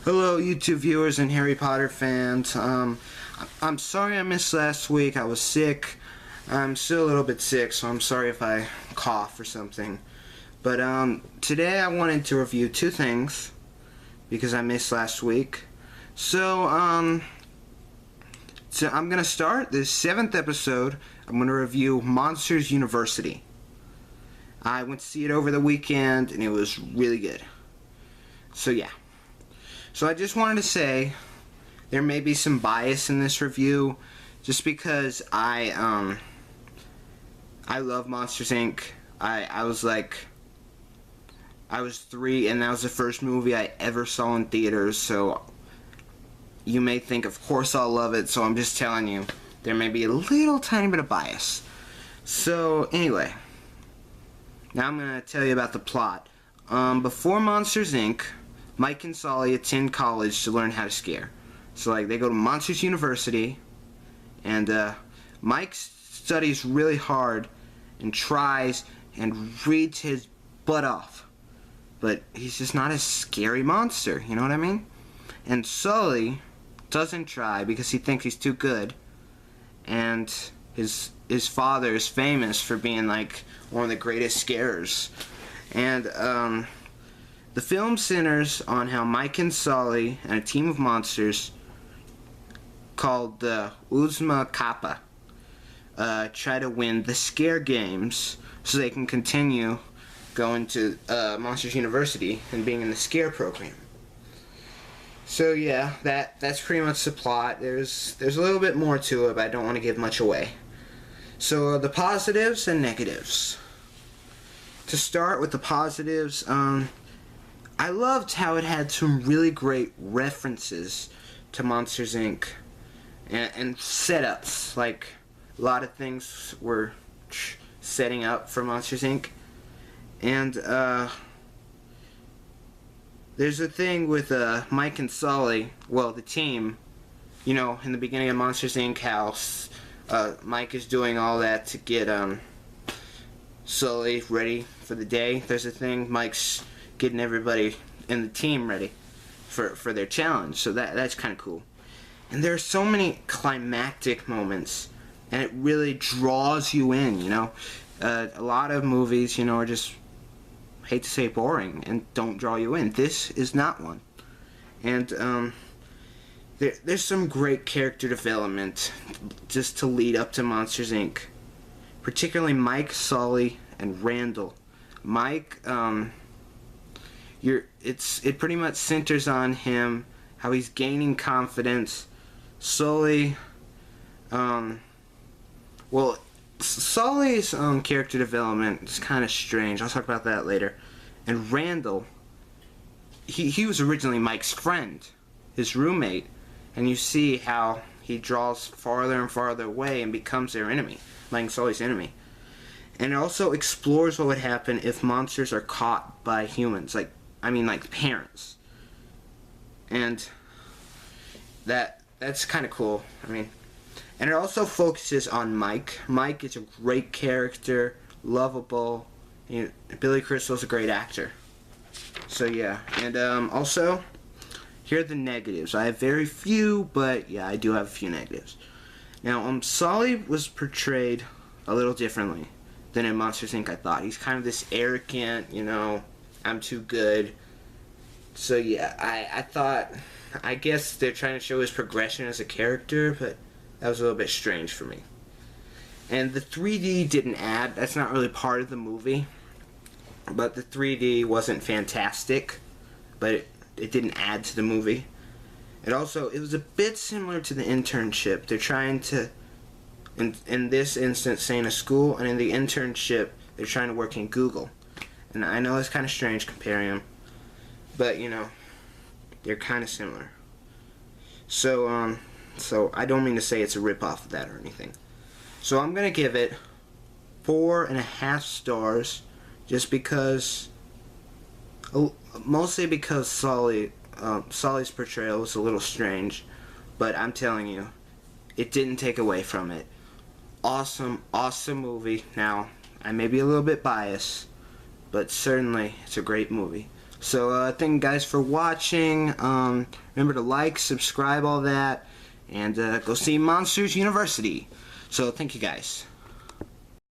Hello, YouTube viewers and Harry Potter fans. I'm sorry I missed last week. I was sick. I'm still a little bit sick, so I'm sorry if I cough or something. But today I wanted to review two things because I missed last week. So I'm gonna start this 7th episode. I'm gonna review Monsters University. I went to see it over the weekend, and it was really good. So yeah. So I just wanted to say there may be some bias in this review just because I love Monsters Inc. I was 3 and that was the first movie I ever saw in theaters, so you may think of course I'll love it, so I'm just telling you there may be a little tiny bit of bias. So anyway, now I'm going to tell you about the plot. Before Monsters Inc., Mike and Sully attend college to learn how to scare. So they go to Monsters University, and Mike studies really hard and tries and reads his butt off. But he's just not a scary monster, you know what I mean? And Sully doesn't try because he thinks he's too good, and his father is famous for being one of the greatest scarers. And the film centers on how Mike and Sully and a team of monsters called the Uzma Kappa try to win the scare games so they can continue going to Monsters University and being in the scare program. So yeah, that's pretty much the plot. There's a little bit more to it, but I don't want to give much away. So the positives and negatives. To start with the positives, I loved how it had some really great references to Monsters Inc. and setups. Like, a lot of things were setting up for Monsters Inc. And there's a thing with Mike and Sully, well, the team, you know, in the beginning of Monsters Inc. how Mike is doing all that to get Sully ready for the day. There's a thing, Mike's getting everybody in the team ready for their challenge, so that's kind of cool. And there are so many climactic moments, and it really draws you in, you know. A lot of movies, you know, are just, hate to say, boring and don't draw you in. This is not one. And there's some great character development just to lead up to Monsters Inc. Particularly Mike, Sully, and Randall. Mike, it pretty much centers on him, how he's gaining confidence. Sully, well, Sully's character development is kind of strange. I'll talk about that later. And Randall, he was originally Mike's friend, his roommate, and you see how he draws farther and farther away and becomes their enemy, Mike and Sully's enemy. And it also explores what would happen if monsters are caught by humans, like parents. And that's kind of cool. And it also focuses on Mike. Mike is a great character, lovable. Billy Crystal's a great actor. So yeah, and also, here are the negatives. I have very few, but yeah, I do have a few negatives. Now, Sully was portrayed a little differently than in Monsters Inc. I thought. He's kind of this arrogant, you know, I'm too good. So yeah, I guess they're trying to show his progression as a character, but that was a little bit strange for me. And the 3D didn't add, that's not really part of the movie, but the 3D wasn't fantastic, but it didn't add to the movie. It was a bit similar to The Internship. They're trying to, in this instance, say in a school, and in The Internship, they're trying to work in Google. And I know it's kind of strange comparing them, but, you know, they're kind of similar. So, so I don't mean to say it's a rip-off of that or anything. So I'm going to give it 4.5 stars, just because, mostly because Sully's portrayal was a little strange, but I'm telling you, it didn't take away from it. Awesome, awesome movie. Now, I may be a little bit biased, but certainly it's a great movie. So thank you guys for watching. Remember to like, subscribe, all that, and go see Monsters University. So thank you guys.